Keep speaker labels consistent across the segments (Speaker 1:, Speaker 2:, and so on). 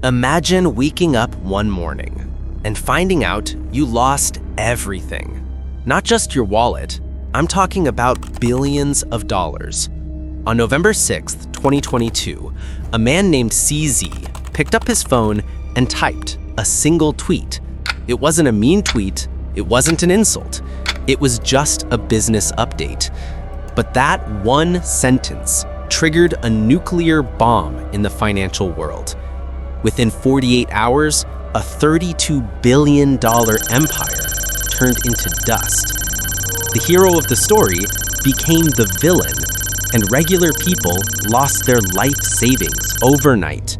Speaker 1: Imagine waking up one morning and finding out you lost everything. Not just your wallet, I'm talking about billions of dollars. On November 6th, 2022, a man named CZ picked up his phone and typed a single tweet. It wasn't a mean tweet, it wasn't an insult, it was just a business update. But that one sentence triggered a nuclear bomb in the financial world. Within 48 hours, a $32 billion empire turned into dust. The hero of the story became the villain, and regular people lost their life savings overnight.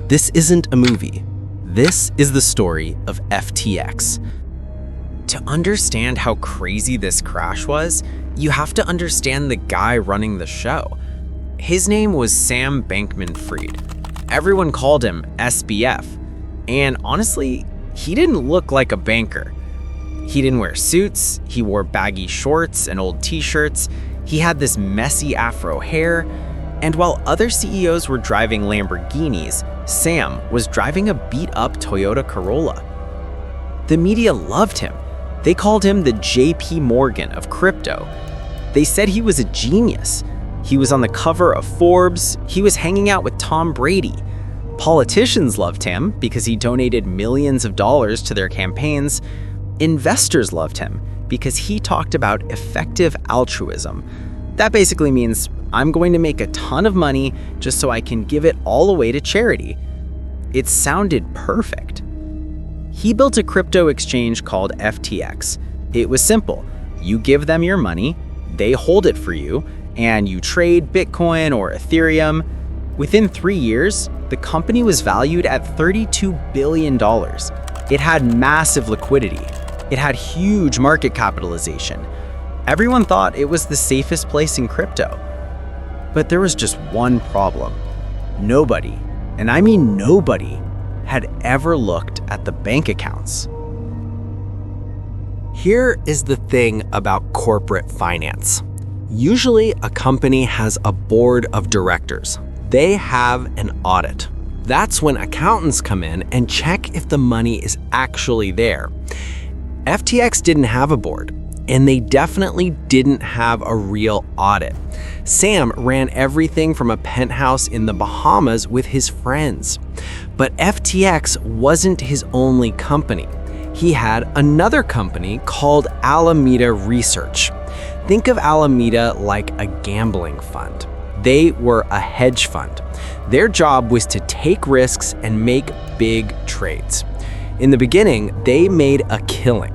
Speaker 1: This isn't a movie. This is the story of FTX.
Speaker 2: To understand how crazy this crash was, you have to understand the guy running the show. His name was Sam Bankman-Fried. Everyone called him SBF. And honestly, he didn't look like a banker. He didn't wear suits, he wore baggy shorts and old t-shirts, he had this messy afro hair, and while other CEOs were driving Lamborghinis, Sam was driving a beat-up Toyota Corolla. The media loved him. They called him the JP Morgan of crypto. They said he was a genius. He was on the cover of Forbes, he was hanging out with Tom Brady. Politicians loved him because he donated millions of dollars to their campaigns. Investors loved him because he talked about effective altruism. That basically means I'm going to make a ton of money just so I can give it all away to charity. It sounded perfect. He built a crypto exchange called FTX. It was simple. You give them your money, they hold it for you, and you trade Bitcoin or Ethereum. Within 3 years, the company was valued at $32 billion. It had massive liquidity. It had huge market capitalization. Everyone thought it was the safest place in crypto. But there was just one problem. Nobody, and I mean nobody, had ever looked at the bank accounts.
Speaker 1: Here is the thing about corporate finance. Usually, a company has a board of directors. They have an audit. That's when accountants come in and check if the money is actually there. FTX didn't have a board, and they definitely didn't have a real audit. Sam ran everything from a penthouse in the Bahamas with his friends. But FTX wasn't his only company. He had another company called Alameda Research. Think of Alameda like a gambling fund. They were a hedge fund. Their job was to take risks and make big trades. In the beginning, they made a killing.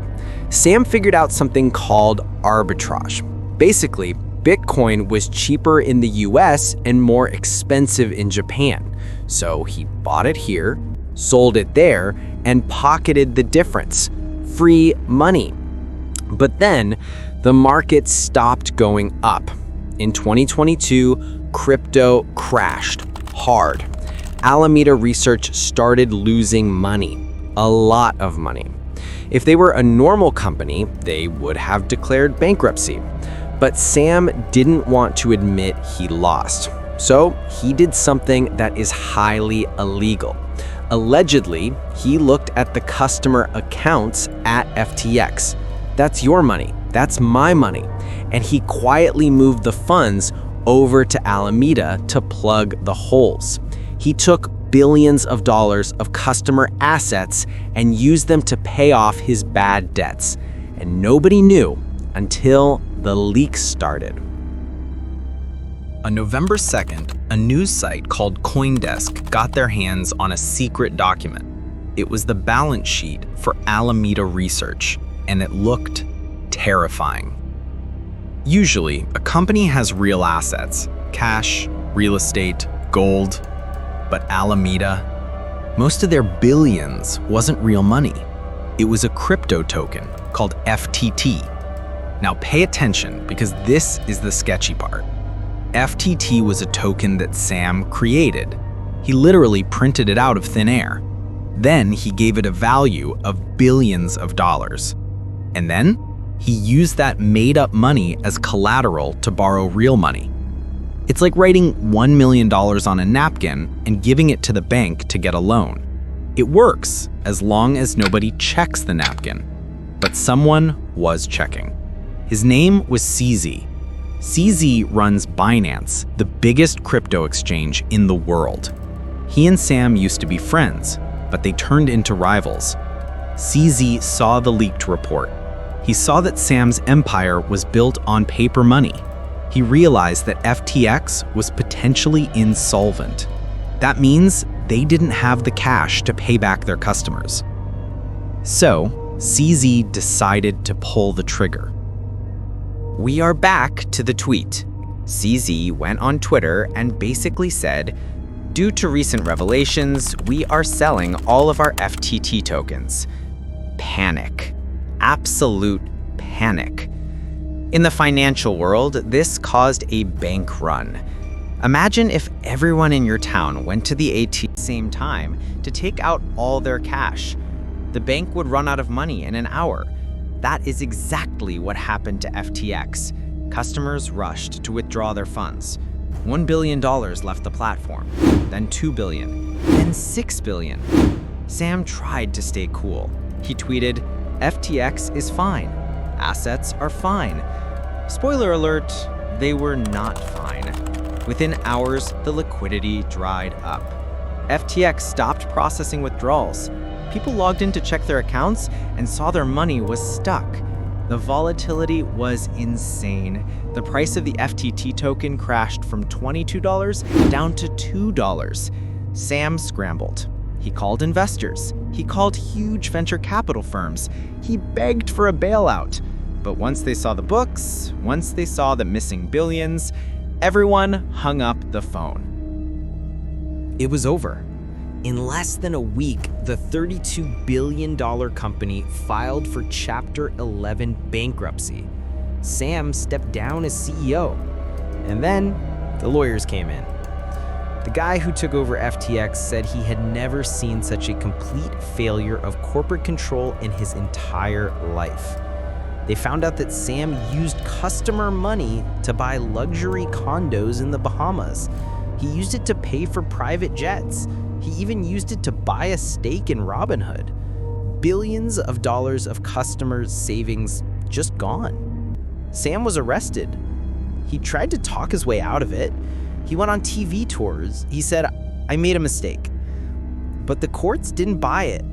Speaker 1: Sam figured out something called arbitrage. Basically, Bitcoin was cheaper in the US and more expensive in Japan. So he bought it here, sold it there, and pocketed the difference. Free money. But then, the market stopped going up. In 2022, crypto crashed hard. Alameda Research started losing money, a lot of money. If they were a normal company, they would have declared bankruptcy. But Sam didn't want to admit he lost. So he did something that is highly illegal. Allegedly, he looked at the customer accounts at FTX. That's your money. That's my money. And he quietly moved the funds over to Alameda to plug the holes. He took billions of dollars of customer assets and used them to pay off his bad debts. And nobody knew until the leaks started.
Speaker 2: On November 2nd, a news site called CoinDesk got their hands on a secret document. It was the balance sheet for Alameda Research, and it looked terrifying. Usually, a company has real assets, cash, real estate, gold, but Alameda, most of their billions wasn't real money. It was a crypto token called FTT. Now pay attention because this is the sketchy part. FTT was a token that Sam created. He literally printed it out of thin air. Then he gave it a value of billions of dollars. And then he used that made-up money as collateral to borrow real money. It's like writing $1 million on a napkin and giving it to the bank to get a loan. It works as long as nobody checks the napkin. But someone was checking. His name was CZ. CZ runs Binance, the biggest crypto exchange in the world. He and Sam used to be friends, but they turned into rivals. CZ saw the leaked report. He saw that Sam's empire was built on paper money. He realized that FTX was potentially insolvent. That means they didn't have the cash to pay back their customers. So, CZ decided to pull the trigger. We are back to the tweet. CZ went on Twitter and basically said, "Due to recent revelations, we are selling all of our FTT tokens." Panic. Absolute panic. In the financial world, this caused a bank run. Imagine if everyone in your town went to the ATM at the same time to take out all their cash. The bank would run out of money in an hour. That is exactly what happened to FTX. Customers rushed to withdraw their funds. $1 billion left the platform, then $2 billion, then $6 billion. Sam tried to stay cool. He tweeted, "FTX is fine. Assets are fine." Spoiler alert, they were not fine. Within hours, the liquidity dried up. FTX stopped processing withdrawals. People logged in to check their accounts and saw their money was stuck. The volatility was insane. The price of the FTT token crashed from $22 down to $2. Sam scrambled. He called investors. He called huge venture capital firms. He begged for a bailout. But once they saw the books, once they saw the missing billions, everyone hung up the phone. It was over. In less than a week, the $32 billion company filed for Chapter 11 bankruptcy. Sam stepped down as CEO. And then the lawyers came in. The guy who took over FTX said he had never seen such a complete failure of corporate control in his entire life. They found out that Sam used customer money to buy luxury condos in the Bahamas. He used it to pay for private jets. He even used it to buy a stake in Robinhood. Billions of dollars of customers' savings just gone. Sam was arrested. He tried to talk his way out of it. He went on TV tours. He said, "I made a mistake." But the courts didn't buy it.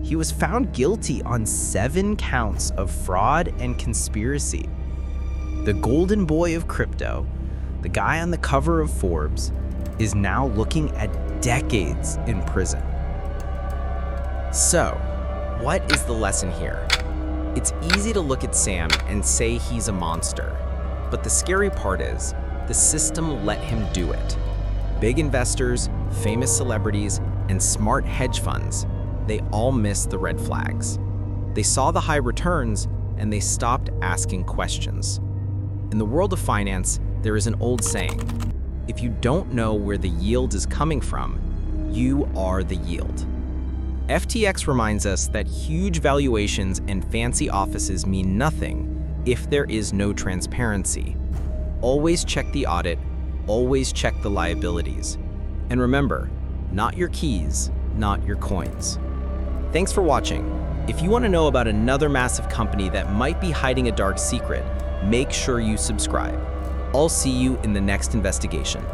Speaker 2: He was found guilty on 7 counts of fraud and conspiracy. The golden boy of crypto, the guy on the cover of Forbes, is now looking at decades in prison. So, what is the lesson here? It's easy to look at Sam and say he's a monster. But the scary part is, the system let him do it. Big investors, famous celebrities, and smart hedge funds, they all missed the red flags. They saw the high returns and they stopped asking questions. In the world of finance, there is an old saying, if you don't know where the yield is coming from, you are the yield. FTX reminds us that huge valuations and fancy offices mean nothing if there is no transparency. Always check the audit, always check the liabilities. And remember, not your keys, not your coins. Thanks for watching. If you want to know about another massive company that might be hiding a dark secret, make sure you subscribe. I'll see you in the next investigation.